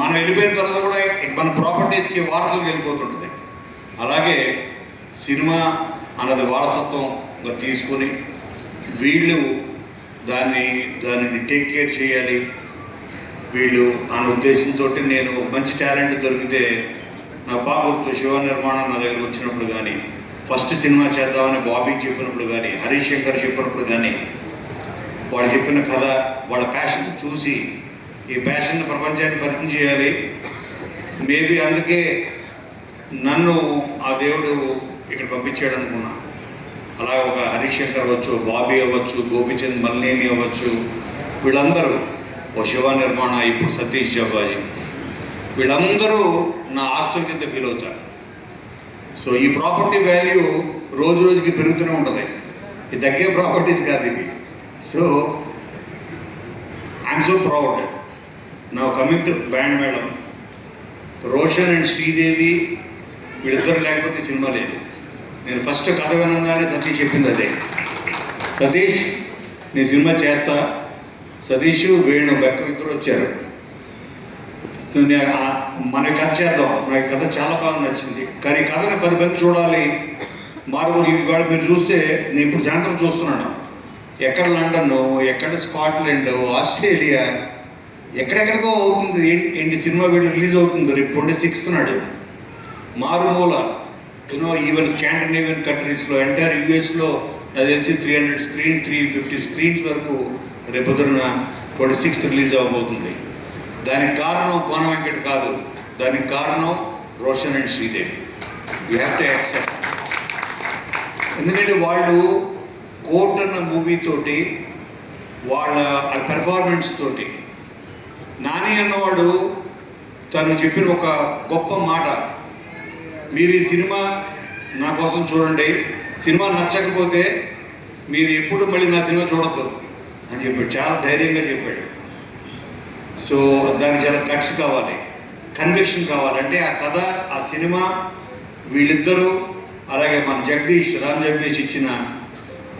మనం వెళ్ళిపోయిన తర్వాత కూడా మన ప్రాపర్టీస్కి వారసులకు వెళ్ళిపోతుంటుంది. అలాగే సినిమా అన్నది వారసత్వంగా తీసుకుని వీళ్ళు దానిని టేక్ కేర్ చేయాలి వీళ్ళు అనే ఉద్దేశంతో నేను మంచి టాలెంట్ దొరికితే నాకు బాగా గుర్తు శివ నిర్మాణం నా దగ్గర వచ్చినప్పుడు కానీ, ఫస్ట్ సినిమా చేద్దామని బాబీ చెప్పినప్పుడు కానీ, హరీష్ శంకర్ చెప్పినప్పుడు కానీ, వాళ్ళు చెప్పిన కథ వాళ్ళ ప్యాషన్ చూసి ఈ ప్యాషన్ ప్రపంచాన్ని పరిచయం చేయాలి. మేబీ అందుకే నన్ను ఆ దేవుడు ఇక్కడ పంపించాడు అనుకున్నా. అలాగే ఒక హరీష్ శంకర్ అవ్వచ్చు, బాబీ అవ్వచ్చు, గోపిచంద్ మల్నేని అవ్వచ్చు, వీళ్ళందరూ ఓ శివ నిర్మాణ, ఇప్పుడు సతీష్ జబ్బాజీ, వీళ్ళందరూ నా ఆస్తుల కింద ఫీల్ అవుతారు. సో ఈ ప్రాపర్టీ వాల్యూ రోజు రోజుకి పెరుగుతూనే ఉంటుంది. ఇది తగ్గే ప్రాపర్టీస్ కాదు ఇవి. So I'm so proud. నా coming to band madam, Roshan and Sridevi వీళ్ళిద్దరు లేకపోతే సినిమా లేదు. నేను ఫస్ట్ కథ వినంగానే సతీష్ చెప్పింది అదే, సతీష్ నేను సినిమా చేస్తా. సతీష్ వేణు బెక్క ఇద్దరు వచ్చారు. సో మన కథ చేద్దాం. నాకు కథ చాలా బాగా నచ్చింది, కానీ కథని 10 మంది చూడాలి. మారుమూల ఇవాళ మీరు చూస్తే నేను ఇప్పుడు సాయంత్రం చూస్తున్నాను, ఎక్కడ లండన్, ఎక్కడ స్కాట్లాండ్, ఆస్ట్రేలియా, ఎక్కడెక్కడికో అవుతుంది. ఏంటి సినిమా వీళ్ళు రిలీజ్ అవుతుంది రేపు 26th నాడు. మారుమూల ఈవెన్ స్కాండినేవియన్ కంట్రీస్లో, ఎంటైర్ యూఎస్లో నాకు తెలిసి 300 స్క్రీన్ 350 స్క్రీన్స్ వరకు రేపొద్దున 26th రిలీజ్ అవ్వబోతుంది. దానికి కారణం కోన వెంకట్ కాదు, దానికి కారణం Roshan and Sridevi. You have to accept. ఎందుకంటే వాళ్ళు కోర్ట్ అన్న మూవీ తోటి వాళ్ళ పెర్ఫార్మెన్స్ తోటి, నాని అన్నవాడు తను చెప్పిన ఒక గొప్ప మాట, మీరు ఈ సినిమా నా కోసం చూడండి, సినిమా నచ్చకపోతే మీరు ఎప్పుడు మళ్ళీ నా సినిమా చూడొద్దు అని చెప్పాడు. చాలా ధైర్యంగా చెప్పాడు. సో దానికి చాలా గట్స్ కావాలి, కన్విక్షన్ కావాలంటే ఆ కథ, ఆ సినిమా, వీళ్ళిద్దరూ, అలాగే మన రామ్ జగదీష్ ఇచ్చిన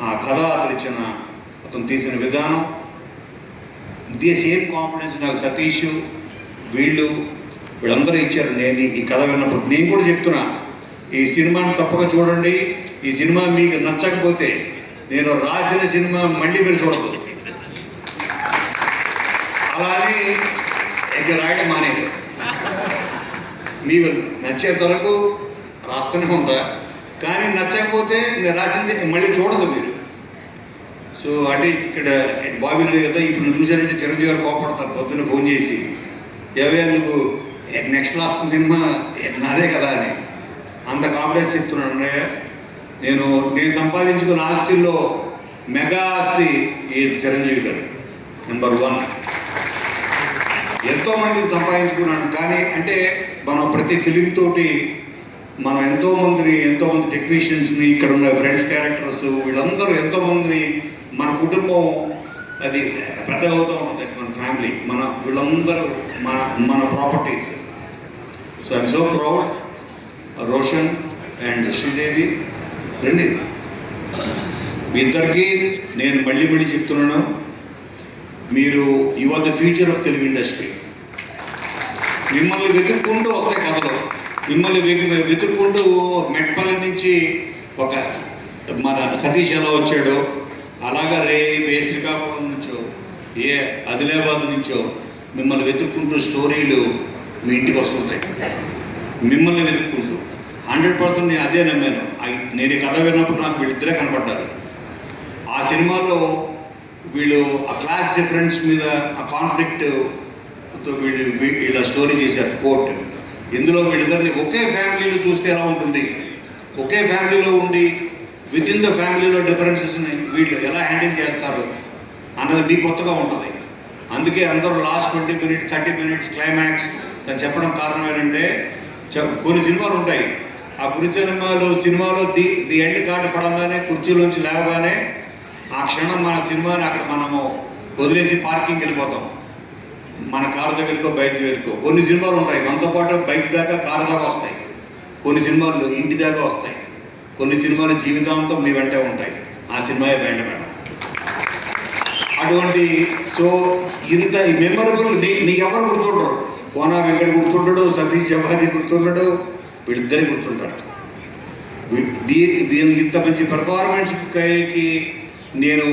ఆ కథ, అతను తీసిన విధానం, ఇదే సేమ్ కాన్ఫిడెన్స్ నాకు సతీష్ వీళ్ళందరూ ఇచ్చారు. నేను ఈ కథ విన్నప్పుడు నేను కూడా చెప్తున్నా, ఈ సినిమాని తప్పక చూడండి. ఈ సినిమా మీకు నచ్చకపోతే నేను రాసిన సినిమా మళ్ళీ మీరు చూడద్దు. అలా అని ఇంకా రాయడం మానేది. మీకు నచ్చేంత వరకు రాస్తూనే ఉంటా, కానీ నచ్చకపోతే నేను రాసింది మళ్ళీ చూడదు మీరు. సో అంటే ఇక్కడ బాబీ కదా, ఇప్పుడు నువ్వు చూసానంటే చిరంజీవి గారు కోపడతారు పొద్దున్న ఫోన్ చేసి, ఏవయ్యా నువ్వు నెక్స్ట్ రాస్తున్న సినిమా నాదే కదా అని. అంత కాన్ఫిడెన్స్ చెప్తున్నాను. నేను సంపాదించుకున్న ఆస్తిలో మెగా ఆస్తి ఈ చిరంజీవి గారు నెంబర్ 1. ఎంతోమందిని సంపాదించుకున్నాను, కానీ అంటే మనం ప్రతి ఫిలిం తోటి మనం ఎంతోమంది టెక్నీషియన్స్ని, ఇక్కడ ఉన్న ఫ్రెండ్స్ క్యారెక్టర్స్, వీళ్ళందరూ ఎంతోమందిని, మన కుటుంబం అది పెద్దగా అవుతూ ఉంటుంది, మన ఫ్యామిలీ, వీళ్ళందరూ మన properties. So I'm so proud. Roshan and Sridevi రండి, మీ ఇద్దరికి నేను మళ్ళీ చెప్తున్నాను, మీరు you are the future of Telugu industry. మిమ్మల్ని వెతుక్కుంటూ వస్తాయి కథలు, మిమ్మల్ని వెతుక్కుంటూ మెట్పల్లి నుంచి ఒక మన సతీష్ ఎలా వచ్చాడో అలాగా శ్రీకాకుళం నుంచో ఆదిలాబాద్ నుంచో మిమ్మల్ని వెతుక్కుంటూ స్టోరీలు మీ ఇంటికి వస్తుంటాయి. మిమ్మల్ని వెతుక్కుంటూ 100% నేను అదే నమ్మాను. నేను ఈ కథ విన్నప్పుడు నాకు వీళ్ళిద్దరే కనపడ్డారు. ఆ సినిమాలో వీళ్ళు ఆ క్లాస్ డిఫరెన్స్ మీద, ఆ కాన్ఫ్లిక్ట్తో వీళ్ళ స్టోరీ చేశారు కోర్ట్. ఇందులో వీళ్ళిద్దరిని ఒకే ఫ్యామిలీలో చూస్తే ఎలా ఉంటుంది, ఒకే ఫ్యామిలీలో ఉండి విత్ ఇన్ ద ఫ్యామిలీలో డిఫరెన్సెస్ని వీళ్ళు ఎలా హ్యాండిల్ చేస్తారు అన్నది మీకు కొత్తగా ఉంటుంది. అందుకే అందరూ లాస్ట్ 20 minutes 30 minutes క్లైమాక్స్ అని చెప్పడం కారణం ఏంటంటే, కొన్ని సినిమాలు ఉంటాయి, ఆ సినిమాలో ది ఎండ్ కార్డు పడంగానే, కుర్చీలోంచి లేవగానే ఆ క్షణం మన సినిమాని అక్కడ మనము వదిలేసి పార్కింగ్కి వెళ్ళిపోతాం, మన కారు దగ్గరికో బైక్ దగ్గరికో. కొన్ని సినిమాలు ఉంటాయి మనతో పాటు బైక్ దాకా, కారు దాకా వస్తాయి. కొన్ని సినిమాలు ఇంటి దాకా వస్తాయి. కొన్ని సినిమాలు జీవితాంతం మీ వెంటే ఉంటాయి. ఆ సినిమాయే బ్యాండ్ మేడం. అటువంటి సో ఇంత మెమరబుల్ నీకు ఎవరు గుర్తుండరు. కోనా వెంకట గుర్తుండడు, సతీష్ జవాజీ గుర్తుండడు, వీళ్ళిద్దరే గుర్తుంటారు. ఇంత మంచి పెర్ఫార్మెన్స్కి నేను